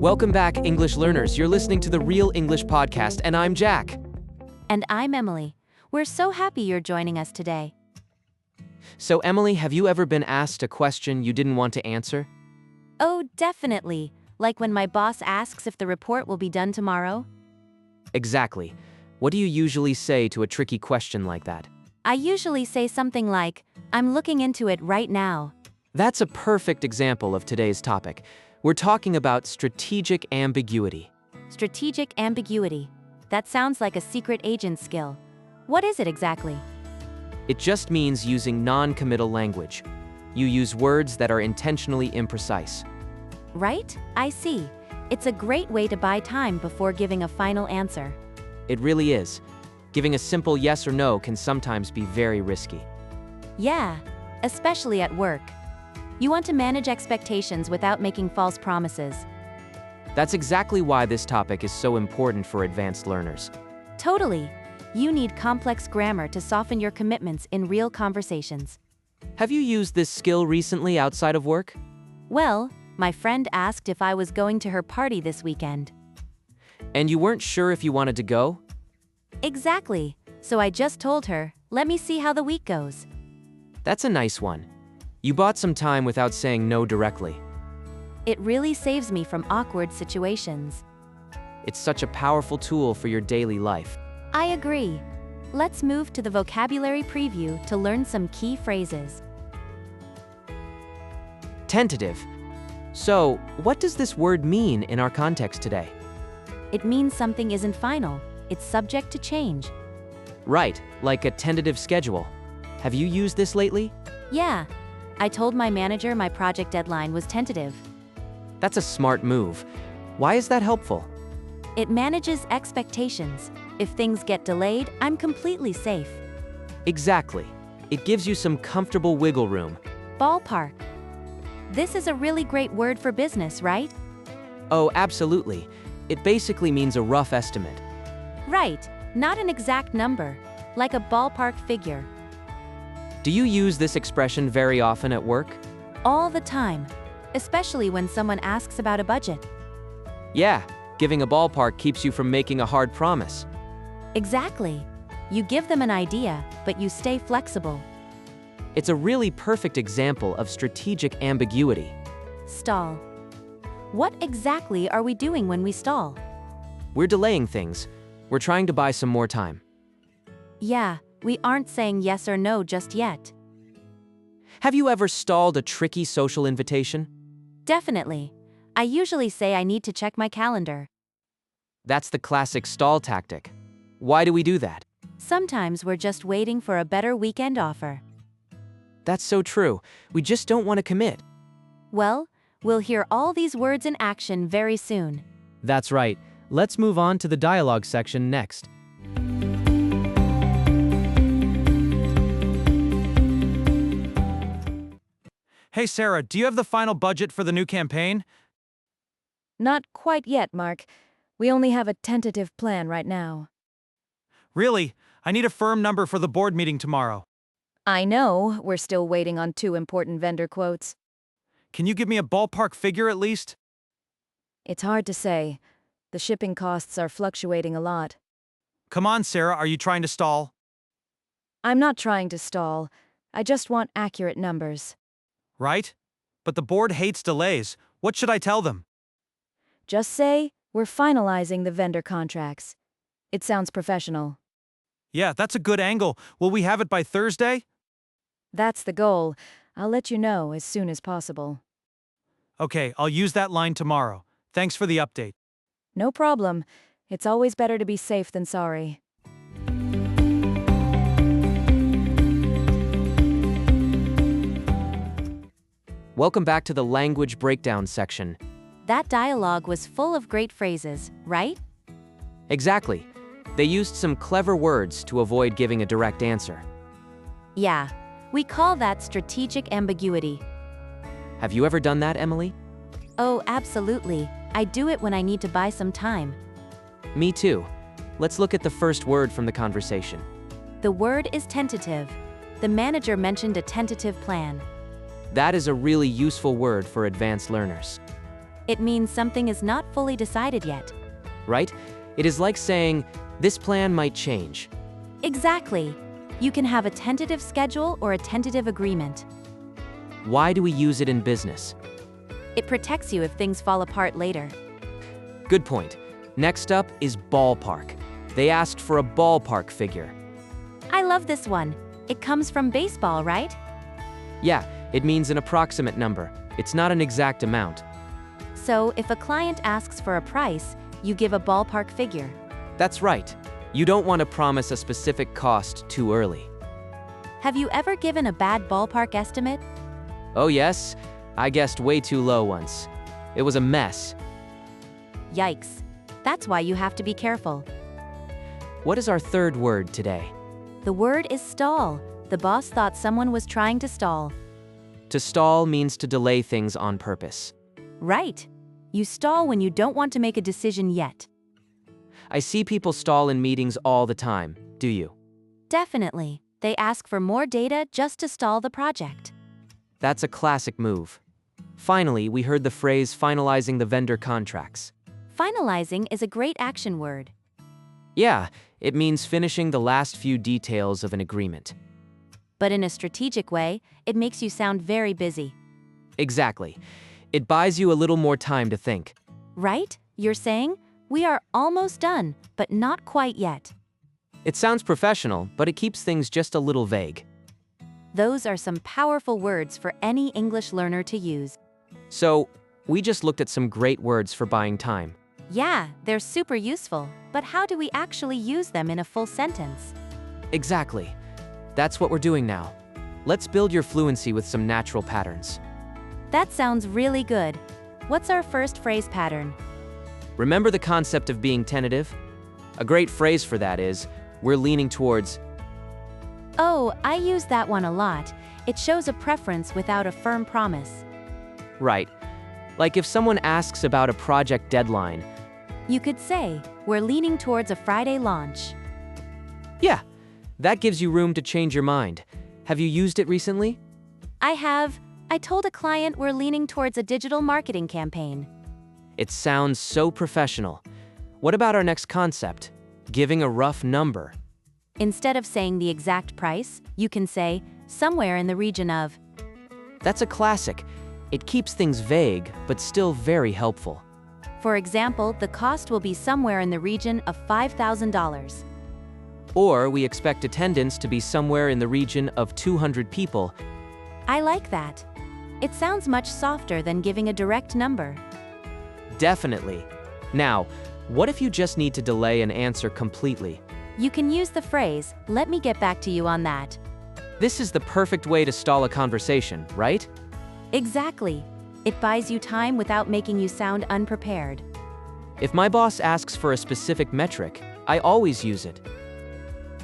Welcome back, English learners. You're listening to the Real English Podcast, and I'm Jack. And I'm Emily. We're so happy you're joining us today. So, Emily, have you ever been asked a question you didn't want to answer? Oh, definitely. Like when my boss asks if the report will be done tomorrow? Exactly. What do you usually say to a tricky question like that? I usually say something like, I'm looking into it right now. That's a perfect example of today's topic. We're talking about strategic ambiguity. Strategic ambiguity. That sounds like a secret agent skill. What is it exactly? It just means using non-committal language. You use words that are intentionally imprecise. Right? I see. It's a great way to buy time before giving a final answer. It really is. Giving a simple yes or no can sometimes be very risky. Yeah, especially at work. You want to manage expectations without making false promises. That's exactly why this topic is so important for advanced learners. Totally. You need complex grammar to soften your commitments in real conversations. Have you used this skill recently outside of work? Well, my friend asked if I was going to her party this weekend. And you weren't sure if you wanted to go? Exactly. So I just told her, let me see how the week goes. That's a nice one. You bought some time without saying no directly. It really saves me from awkward situations. It's such a powerful tool for your daily life. I agree. Let's move to the vocabulary preview to learn some key phrases. Tentative. So, what does this word mean in our context today? It means something isn't final. It's subject to change. Right, like a tentative schedule. Have you used this lately? Yeah. I told my manager my project deadline was tentative. That's a smart move. Why is that helpful? It manages expectations. If things get delayed, I'm completely safe. Exactly. It gives you some comfortable wiggle room. Ballpark. This is a really great word for business, right? Oh, absolutely. It basically means a rough estimate. Right. Not an exact number, like a ballpark figure. Do you use this expression very often at work? All the time, especially when someone asks about a budget. Yeah, giving a ballpark keeps you from making a hard promise. Exactly. You give them an idea, but you stay flexible. It's a really perfect example of strategic ambiguity. Stall. What exactly are we doing when we stall? We're delaying things. We're trying to buy some more time. Yeah, we aren't saying yes or no just yet. Have you ever stalled a tricky social invitation? Definitely. I usually say I need to check my calendar. That's the classic stall tactic. Why do we do that? Sometimes we're just waiting for a better weekend offer. That's so true. We just don't want to commit. Well, we'll hear all these words in action very soon. That's right. Let's move on to the dialogue section next. Hey Sarah, do you have the final budget for the new campaign? Not quite yet, Mark. We only have a tentative plan right now. Really? I need a firm number for the board meeting tomorrow. I know, we're still waiting on 2 important vendor quotes. Can you give me a ballpark figure at least? It's hard to say. The shipping costs are fluctuating a lot. Come on, Sarah, are you trying to stall? I'm not trying to stall. I just want accurate numbers. Right? But the board hates delays. What should I tell them? Just say, we're finalizing the vendor contracts. It sounds professional. Yeah, that's a good angle. Will we have it by Thursday? That's the goal. I'll let you know as soon as possible. Okay, I'll use that line tomorrow. Thanks for the update. No problem. It's always better to be safe than sorry. Welcome back to the language breakdown section. That dialogue was full of great phrases, right? Exactly. They used some clever words to avoid giving a direct answer. Yeah, we call that strategic ambiguity. Have you ever done that, Emily? Oh, absolutely. I do it when I need to buy some time. Me too. Let's look at the first word from the conversation. The word is tentative. The manager mentioned a tentative plan. That is a really useful word for advanced learners. It means something is not fully decided yet. right? It is like saying, this plan might change. Exactly. You can have a tentative schedule or a tentative agreement. Why do we use it in business? It protects you if things fall apart later. Good point. Next up is ballpark. They asked for a ballpark figure. I love this one. It comes from baseball, right? Yeah, it means an approximate number. It's not an exact amount. So, if a client asks for a price, you give a ballpark figure. That's right. You don't want to promise a specific cost too early. Have you ever given a bad ballpark estimate? Oh yes, I guessed way too low once. It was a mess. Yikes. That's why you have to be careful. What is our third word today? The word is stall. The boss thought someone was trying to stall. To stall means to delay things on purpose. Right. You stall when you don't want to make a decision yet. I see people stall in meetings all the time, do you? Definitely. They ask for more data just to stall the project. That's a classic move. Finally, we heard the phrase finalizing the vendor contracts. Finalizing is a great action word. Yeah, it means finishing the last few details of an agreement. But in a strategic way, it makes you sound very busy. Exactly. It buys you a little more time to think. Right? You're saying, we are almost done, but not quite yet. It sounds professional, but it keeps things just a little vague. Those are some powerful words for any English learner to use. So, we just looked at some great words for buying time. Yeah, they're super useful, but how do we actually use them in a full sentence? Exactly. That's what we're doing now. Let's build your fluency with some natural patterns. That sounds really good. What's our first phrase pattern? Remember the concept of being tentative? A great phrase for that is, we're leaning towards. Oh, I use that one a lot. It shows a preference without a firm promise. Right. Like if someone asks about a project deadline. You could say, we're leaning towards a Friday launch. Yeah, that gives you room to change your mind. Have you used it recently? I have. I told a client we're leaning towards a digital marketing campaign. It sounds so professional. What about our next concept? Giving a rough number. Instead of saying the exact price, you can say, somewhere in the region of. That's a classic. It keeps things vague, but still very helpful. For example, the cost will be somewhere in the region of $5,000. Or we expect attendance to be somewhere in the region of 200 people. I like that. It sounds much softer than giving a direct number. Definitely. Now, what if you just need to delay an answer completely? You can use the phrase, let me get back to you on that. This is the perfect way to stall a conversation, right? Exactly. It buys you time without making you sound unprepared. If my boss asks for a specific metric, I always use it.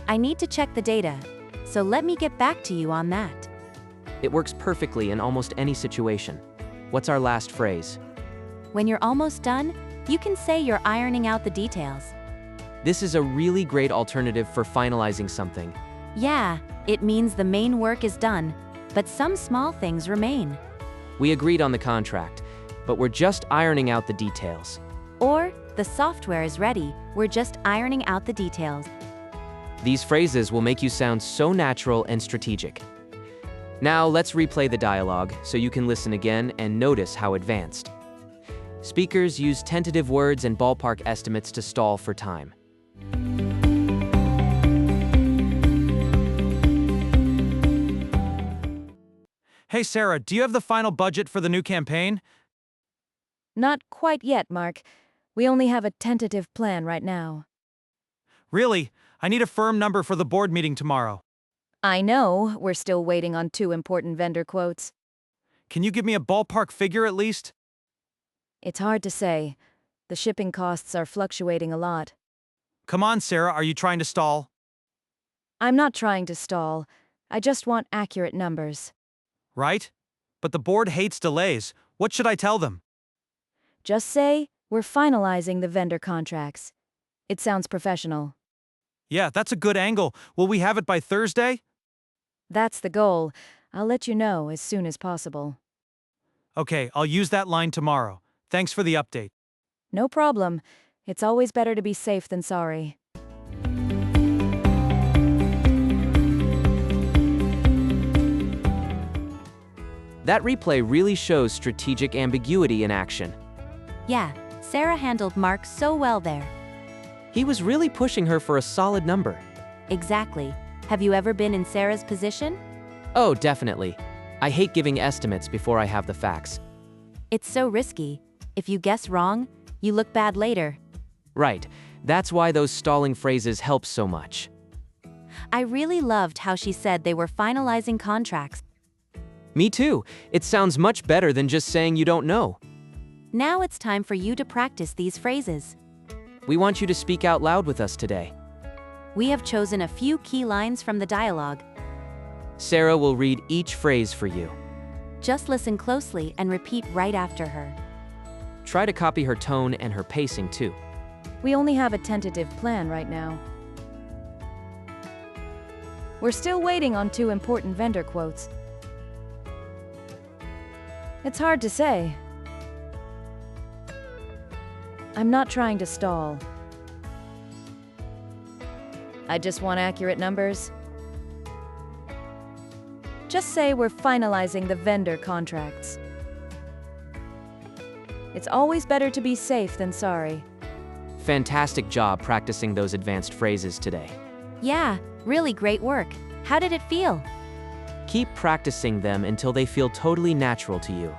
I need to check the data, so let me get back to you on that. It works perfectly in almost any situation. What's our last phrase? When you're almost done, you can say you're ironing out the details. This is a really great alternative for finalizing something. Yeah, it means the main work is done, but some small things remain. We agreed on the contract, but we're just ironing out the details. Or, the software is ready, we're just ironing out the details. These phrases will make you sound so natural and strategic. Now let's replay the dialogue so you can listen again and notice how advanced. Speakers use tentative words and ballpark estimates to stall for time. Hey Sarah, do you have the final budget for the new campaign? Not quite yet, Mark. We only have a tentative plan right now. Really? I need a firm number for the board meeting tomorrow. I know, we're still waiting on 2 important vendor quotes. Can you give me a ballpark figure at least? It's hard to say. The shipping costs are fluctuating a lot. Come on, Sarah, are you trying to stall? I'm not trying to stall. I just want accurate numbers. Right? But the board hates delays. What should I tell them? Just say, we're finalizing the vendor contracts. It sounds professional. Yeah, that's a good angle. Will we have it by Thursday? That's the goal. I'll let you know as soon as possible. Okay, I'll use that line tomorrow. Thanks for the update. No problem. It's always better to be safe than sorry. That replay really shows strategic ambiguity in action. Yeah, Sarah handled Mark so well there. He was really pushing her for a solid number. Exactly. Have you ever been in Sarah's position? Oh, definitely. I hate giving estimates before I have the facts. It's so risky. If you guess wrong, you look bad later. Right. That's why those stalling phrases help so much. I really loved how she said they were finalizing contracts. Me too. It sounds much better than just saying you don't know. Now it's time for you to practice these phrases. We want you to speak out loud with us today. We have chosen a few key lines from the dialogue. Sarah will read each phrase for you. Just listen closely and repeat right after her. Try to copy her tone and her pacing too. We only have a tentative plan right now. We're still waiting on 2 important vendor quotes. It's hard to say. I'm not trying to stall. I just want accurate numbers. Just say we're finalizing the vendor contracts. It's always better to be safe than sorry. Fantastic job practicing those advanced phrases today. Yeah, really great work. How did it feel? Keep practicing them until they feel totally natural to you.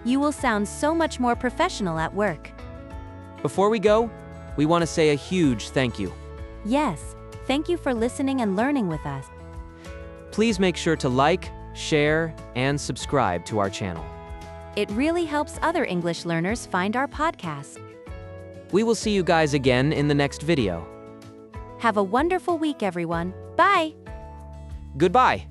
You will sound so much more professional at work. Before we go, we want to say a huge thank you. Yes, thank you for listening and learning with us. Please make sure to like, share, and subscribe to our channel. It really helps other English learners find our podcast. We will see you guys again in the next video. Have a wonderful week, everyone. Bye! Goodbye!